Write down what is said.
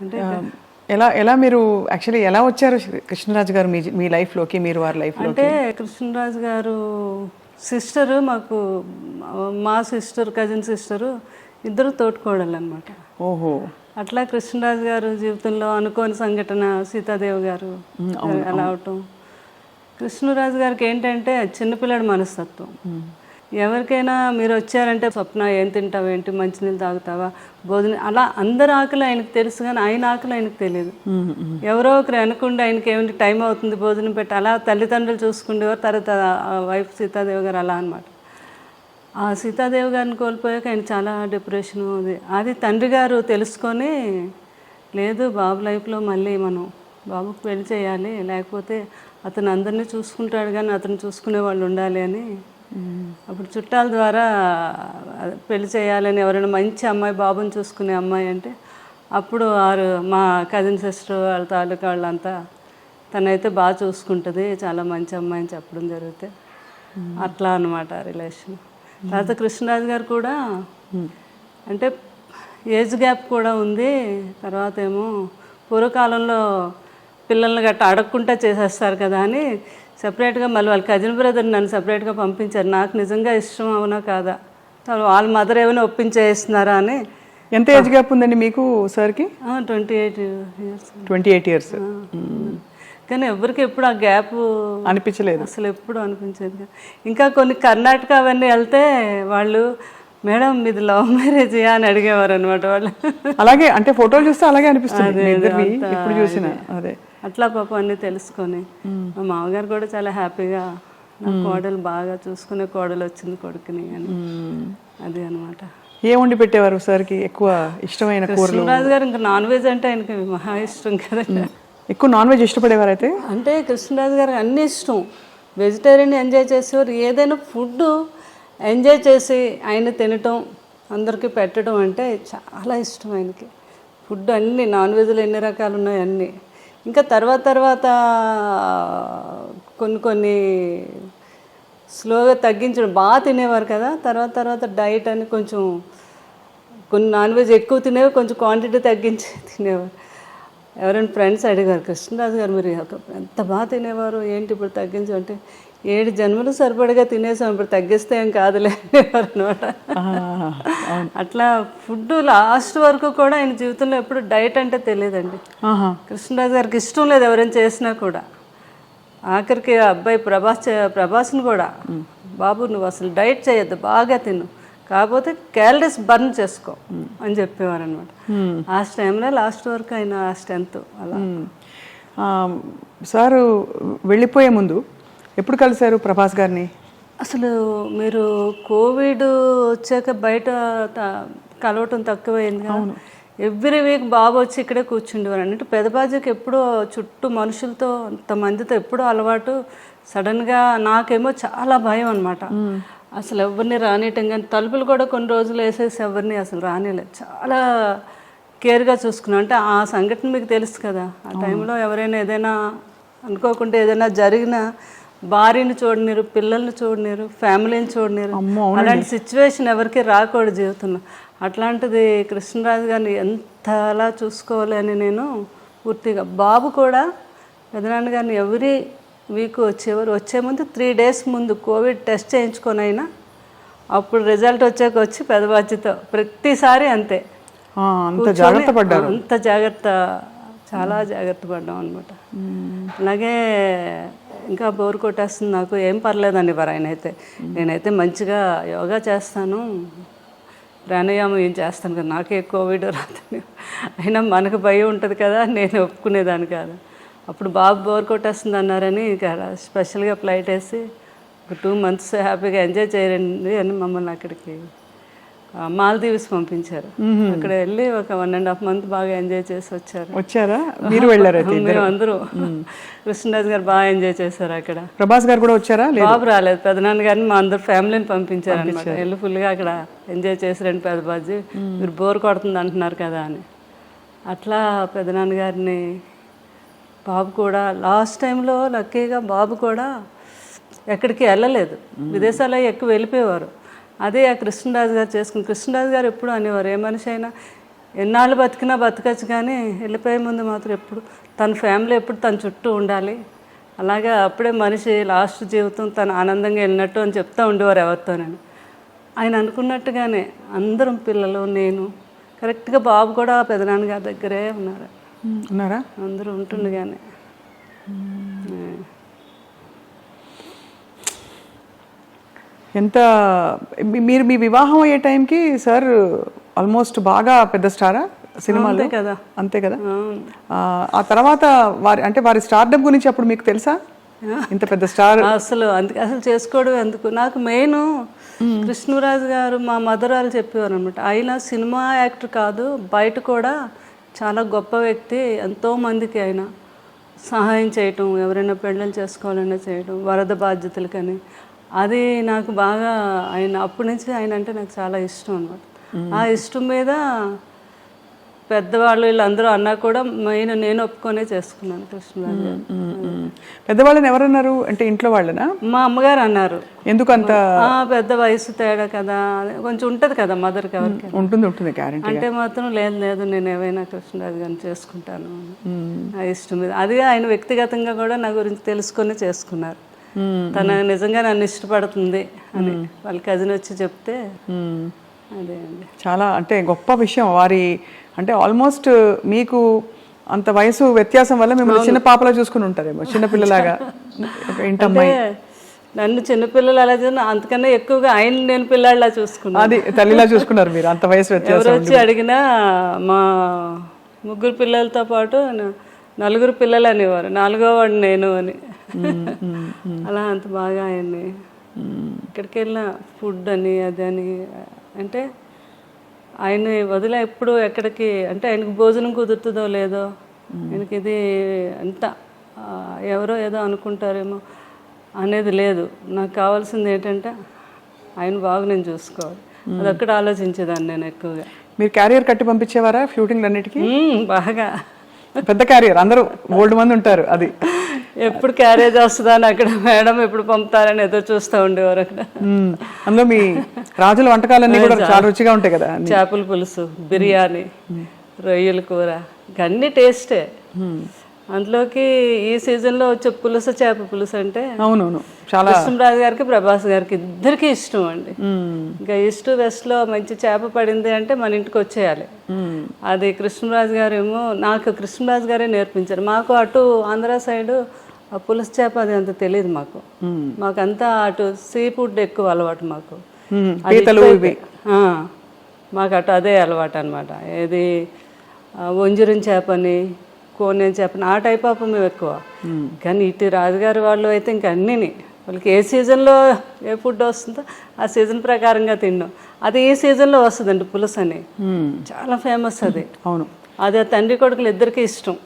అంటే ఎలా ఎలా మీరు యాక్చువల్లీ ఎలా వచ్చారు కృష్ణరాజు గారు మీ లైఫ్లోకి, మీరు వారి లైఫ్లో? అంటే కృష్ణరాజు గారు సిస్టరు, మాకు మా సిస్టర్, కజిన్ సిస్టరు ఇద్దరు తోటికోడళ్ళు అనమాట. ఓహో. అట్లా కృష్ణరాజు గారు జీవితంలో అనుకోని సంఘటన సీతాదేవి గారు అలా అవటం. కృష్ణరాజు గారికి ఏంటంటే చిన్నపిల్లడి మనస్తత్వం. ఎవరికైనా మీరు వచ్చారంటే స్వప్న ఏం తింటావు, ఏంటి, మంచినీళ్ళు తాగుతావా, భోజనం, అలా అందరి ఆకలి ఆయనకు తెలుసు కానీ ఆయన ఆకలి ఆయనకు తెలియదు. ఎవరో ఒకరు అనుకుంటే ఆయనకి ఏమిటి టైం అవుతుంది భోజనం పెట్టి అలా తల్లిదండ్రులు చూసుకునేవారు. తర్వాత వైఫ్ సీతాదేవి గారు అలా అనమాట. ఆ సీతాదేవి గారిని కోల్పోయాక ఆయన చాలా డిప్రెషన్. అది తండ్రి గారు తెలుసుకొని, లేదు బాబు లైఫ్లో మళ్ళీ మనం బాబుకు పెళ్లి చేయాలి, లేకపోతే అతను అందరినీ చూసుకుంటాడు కానీ అతను చూసుకునే వాళ్ళు ఉండాలి అని అప్పుడు చుట్టాల ద్వారా పెళ్లి చేయాలని, ఎవరైనా మంచి అమ్మాయి బాబుని చూసుకునే అమ్మాయి అంటే అప్పుడు మా కజిన్ సిస్టర్ వాళ్ళ తాలూకా వాళ్ళంతా తనైతే బాగా చూసుకుంటుంది, చాలా మంచి అమ్మాయి అని చెప్పడం జరిగితే అట్లా అనమాట రిలేషన్. తర్వాత కృష్ణరాజు గారు కూడా అంటే ఏజ్ గ్యాప్ కూడా ఉంది. తర్వాత ఏమో పూర్వకాలంలో పిల్లల్ని గట్ట అడగకుండా చేసేస్తారు కదా అని సపరేట్గా మళ్ళీ వాళ్ళ కజిన్ బ్రదర్ నన్ను సపరేట్గా పంపించారు. నాకు నిజంగా ఇష్టం అవునా కాదా, వాళ్ళ మదర్ ఏమైనా ఒప్పించేస్తున్నారా అని. ఎంత ఏజ్ గ్యాప్ ఉందండి మీకు సార్కి? 28 years. 28 years. కానీ ఎవరికి ఎప్పుడు ఆ గ్యాప్ అనిపించలేదు, అసలు ఎప్పుడు అనిపించేది. ఇంకా కొన్ని కర్ణాటక అవన్నీ వెళ్తే వాళ్ళు, మేడం మీది లవ్ మ్యారేజ్ అని అడిగేవారు అనమాట వాళ్ళు. అలాగే అంటే ఫోటోలు చూస్తే అలాగే అనిపిస్తుంది ఇప్పుడు చూసిన. అదే అట్లా పాపం అన్నీ తెలుసుకొని మా మామగారు కూడా చాలా హ్యాపీగా, నా కోడలు బాగా చూసుకునే కోడలు వచ్చింది కొడుకుని అని. అది అనమాట. ఏ వండి పెట్టేవారు సార్కి ఎక్కువ ఇష్టమైన కూరలు? కృష్ణరాజు గారు ఇంకా నాన్ వెజ్ అంటే ఆయనకి మహా ఇష్టం కదా. ఎక్కువ నాన్ వెజ్ ఇష్టపడేవారు అయితే? అంటే కృష్ణరాజు గారికి అన్నీ ఇష్టం. వెజిటేరియన్ ఎంజాయ్ చేసేవారు. ఏదైనా ఫుడ్ ఎంజాయ్ చేసి ఆయన తినటం, అందరికీ పెట్టడం అంటే చాలా ఇష్టం ఆయనకి. ఫుడ్ అన్నీ నాన్ వెజ్లో ఎన్ని రకాలు ఉన్నాయి అన్నీ. ఇంకా తర్వాత కొన్ని స్లోగా తగ్గించడం. బాగా తినేవారు కదా, తర్వాత డైట్ అని కొంచెం కొన్ని నాన్ వెజ్ ఎక్కువ తినేవారు, కొంచెం క్వాంటిటీ తగ్గించి తినేవారు. ఎవరైనా ఫ్రెండ్స్ అడిగారు, కృష్ణరాజు గారు మీరు ఎంత బాగా తినేవారు, ఏంటి ఇప్పుడు తగ్గించు అంటే, 7 జన్మలు సరిపడగా తినేసాం, ఇప్పుడు తగ్గిస్తే ఏం కాదులే అనేవారు అనమాట. అట్లా ఫుడ్ లాస్ట్ వరకు కూడా ఆయన జీవితంలో ఎప్పుడు డైట్ అంటే తెలియదండి. కృష్ణరాజు గారికి ఇష్టం లేదు ఎవరైనా చేసినా కూడా. ఆఖరికి అబ్బాయి ప్రభాస్ని కూడా, బాబు నువ్వు అసలు డైట్ చేయొద్దు, బాగా తిను, కాకపోతే క్యాలరీస్ బర్న్ చేసుకో అని చెప్పేవారు అనమాట. ఆ టైంలో లాస్ట్ వరకు ఆయన ఆ స్ట్రెంత్ అలా. సారు వెళ్ళిపోయే ముందు ఎప్పుడు కలిశారు ప్రభాస్ గారిని? అసలు మీరు కోవిడ్ వచ్చాక బయట కలవటం తక్కువైంది. ఎవ్రీ వీక్ బాబు వచ్చి ఇక్కడే కూర్చుండేవారు. అంటే పెదబాజీకి ఎప్పుడూ చుట్టూ మనుషులతో అంతమందితో ఎప్పుడూ అలవాటు. సడన్గా నాకేమో చాలా భయం అనమాట. అసలు ఎవరిని రానియటం కానీ, తలుపులు కూడా కొన్ని రోజులు వేసేసి ఎవరిని అసలు రానిలేదు. చాలా కేర్గా చూసుకున్నాం. అంటే ఆ సంఘటన మీకు తెలుసు కదా, ఆ టైంలో ఎవరైనా ఏదైనా అనుకోకుండా ఏదైనా జరిగినా భార్యని చూడనీరు, పిల్లల్ని చూడనీరు, ఫ్యామిలీని చూడనీరు. అలాంటి సిచ్యువేషన్ ఎవరికి రాకూడదు జీవితంలో. అట్లాంటిది కృష్ణరాజు గారిని ఎంతలా చూసుకోవాలి అని నేను పూర్తిగా. బాబు కూడా పెదనాన్న గారిని ఎవ్రీ వీక్ వచ్చేవారు. వచ్చే ముందు 3 days ముందు కోవిడ్ టెస్ట్ చేయించుకొని అయినా అప్పుడు రిజల్ట్ వచ్చాక వచ్చి పెదబాధ్యతో ప్రతిసారి అంతే. అంత జాగ్రత్త పడ్డారు. అంత జాగ్రత్త, చాలా జాగ్రత్త పడ్డాం అనమాట. అలాగే ఇంకా బోర్ కొట్టేస్తుంది నాకు, ఏం పర్లేదండి వారు ఆయన అయితే. నేనైతే మంచిగా యోగా చేస్తాను, ప్రాణాయామం ఏం చేస్తాను కదా, నాకే కోవిడ్ రాదని. అయినా మనకు భయం ఉంటుంది కదా, నేను ఒప్పుకునేదాన్ని కాదు. అప్పుడు బాబు బోర్ కొట్టేస్తుంది అన్నారని ఇక స్పెషల్గా ఫ్లైట్ వేసి ఒక 2 months హ్యాపీగా ఎంజాయ్ చేయండి అని మమ్మల్ని అక్కడికి మాల్దీవ్స్ పంపించారు. అక్కడ వెళ్ళి ఒక 1.5 months బాగా ఎంజాయ్ చేసి వచ్చారా? మీరు వెళ్ళారు? మేము అందరూ. కృష్ణరాజు గారు బాగా ఎంజాయ్ చేశారు అక్కడ. ప్రభాస్ గారు కూడా వచ్చారా? బాబు రాలేదు, పెదనాన్న గారిని మా అందరు ఫ్యామిలీని పంపించారు అనమాట. వెళ్ళి ఫుల్గా అక్కడ ఎంజాయ్ చేసారండి పెదబాజీ. మీరు బోర్ కొడుతుంది అంటున్నారు కదా అని. అట్లా పెదనాన్న గారిని, బాబు కూడా లాస్ట్ టైంలో లక్కీగా బాబు కూడా ఎక్కడికి వెళ్ళలేదు, విదేశాల్లో ఎక్కువ వెళ్ళిపోయేవారు. అదే ఆ కృష్ణరాజు గారు చేసుకుని. కృష్ణరాజు గారు ఎప్పుడు అనేవారు, ఏ మనిషి అయినా ఎన్నాళ్ళు బతికినా బతకచ్చు, కానీ వెళ్ళిపోయే ముందు మాత్రం ఎప్పుడు తన ఫ్యామిలీ ఎప్పుడు తన చుట్టూ ఉండాలి, అలాగే అప్పుడే మనిషి లాస్ట్ జీవితం తను ఆనందంగా వెళ్ళినట్టు అని చెప్తూ ఉండేవారు ఎవరితో. నేను ఆయన అనుకున్నట్టుగానే అందరం పిల్లలు, నేను కరెక్ట్గా బాబు కూడా పెదనాన్నగారి దగ్గరే ఉన్నారా, అందరూ ఉంటుండగానే. ఎంత మీరు మీ వివాహం అయ్యే టైంకి సార్ ఆల్మోస్ట్ బాగా పెద్ద స్టారా సినిమాలో కదా? అంతే కదా. ఆ తర్వాత వారి స్టార్డమ్ గురించి అప్పుడు మీకు తెలుసా? ఇంత పెద్ద స్టార్ అసలు అసలు చేసుకోవడం ఎందుకు. నాకు మెయిన్ కృష్ణరాజు గారు మా మదరాలు చెప్పేవారు అనమాట, ఆయన సినిమా యాక్టర్ కాదు, బయట కూడా చాలా గొప్ప వ్యక్తి, ఎంతోమందికి ఆయన సహాయం చేయటం, ఎవరైనా పెళ్ళిళ్ళు చేసుకోవాలన్నా చేయటం, వరద బాధ్యతలకని. అది నాకు బాగా ఆయన అప్పటి నుంచి ఆయన అంటే నాకు చాలా ఇష్టం అనమాట. ఆ ఇష్టం మీద పెద్దవాళ్ళు వీళ్ళందరూ అన్నా కూడా మెయిన్ నేను ఒప్పుకొనే చేసుకున్నాను కృష్ణరాజు గారు. పెద్దవాళ్ళని ఎవరన్నారు అంటే ఇంట్లో వాళ్ళనా? మా అమ్మగారు అన్నారు. ఎందుకంత పెద్ద వయసు తేడా కదా, కొంచెం ఉంటుంది కదా మదర్కి, ఎవరికి ఉంటుంది గ్యారెంటీ అంటే మాత్రం లేదు నేను ఏవైనా కృష్ణరాజు గారిని చేసుకుంటాను ఆ ఇష్టం మీద. అది ఆయన వ్యక్తిగతంగా కూడా నా గురించి తెలుసుకొని చేసుకున్నారు. తన నిజంగా నన్ను ఇష్టపడుతుంది అని వాళ్ళ కజిన్ వచ్చి చెప్తే అదే అండి చాలా అంటే గొప్ప విషయం. వారి అంటే ఆల్మోస్ట్ మీకు అంత వయసు వ్యత్యాసం వల్ల మిమ్మల్ని చిన్న పాపలా చూసుకుని ఉంటారేమో, చిన్నపిల్లలాగా. ఇంటమ్మాయి నన్ను చిన్నపిల్లలు అలా చూసిన, అంతకన్నా ఎక్కువగా ఆయన నేను పిల్లాడిలా చూసుకున్నాను. అది తల్లిలా చూసుకున్నారు మీరు, అంత వయసు వ్యత్యాసం. ఎవరు వచ్చి అడిగినా మా 3 పిల్లలతో పాటు 4 పిల్లలు అనేవారు, 4వ వాడు నేను అని. అలా అంత బాగా ఆయన్ని ఎక్కడికి వెళ్ళినా ఫుడ్ అని అదని, అంటే ఆయన వదిలే ఎప్పుడు ఎక్కడికి, అంటే ఆయనకు భోజనం కుదురుతుందో లేదో, ఆయనకి ఇది అంత ఎవరో ఏదో అనుకుంటారేమో అనేది లేదు. నాకు కావాల్సింది ఏంటంటే ఆయన బాగా నేను చూసుకోవాలి, అదొక్కటి ఆలోచించేదాన్ని నేను ఎక్కువగా. మీరు క్యారియర్ కట్టి పంపించేవారా షూటింగ్లు అన్నిటికీ? బాగా పెద్ద క్యారియర్, అందరూ ఓల్డ్ మంది ఉంటారు. అది ఎప్పుడు క్యారేజ్ వస్తుందా అని అక్కడ మేడం ఎప్పుడు పంపుతారని ఎదురు చూస్తూ ఉండేవారు అక్కడ. అందులో మీ రాజుల వంటకాలన్నీ కూడా చాలా రుచిగా ఉంటాయి కదా, చేపల పులుసు, బిర్యానీ, రొయ్యల కూర, అన్ని టేస్టే. అందులోకి ఈ సీజన్లో వచ్చే పులుసు, చేప పులుసు అంటే అవునవును చాలా కృష్ణరాజు గారికి ప్రభాస్ గారికి ఇద్దరికి ఇష్టం అండి. ఇంకా ఈస్ట్ వెస్ట్లో మంచి చేప పడింది అంటే మన ఇంటికి వచ్చేయాలి. అది కృష్ణరాజు గారు ఏమో, నాకు కృష్ణరాజు గారే నేర్పించారు. మాకు అటు ఆంధ్ర సైడు ఆ పులుసు చేప అది అంత తెలియదు మాకు. మాకంతా అటు సీ ఫుడ్ ఎక్కువ అలవాటు మాకు. మాకు అటు అదే అలవాటు అనమాట. ఏది వంజరం చేపని, కోనేరు చేపని, ఆ టైప్ ఆఫ్ మేము ఎక్కువ. కానీ ఇటు రాజుగారి వాళ్ళు అయితే ఇంకా అన్నీని వాళ్ళకి ఏ సీజన్లో ఏ ఫుడ్ వస్తుందో ఆ సీజన్ ప్రకారంగా తిన్నాం. అది ఈ సీజన్లో వస్తుందండి పులుసు అని, చాలా ఫేమస్ అది. అవును, అది తండ్రి కొడుకులు ఇద్దరికి ఇష్టం.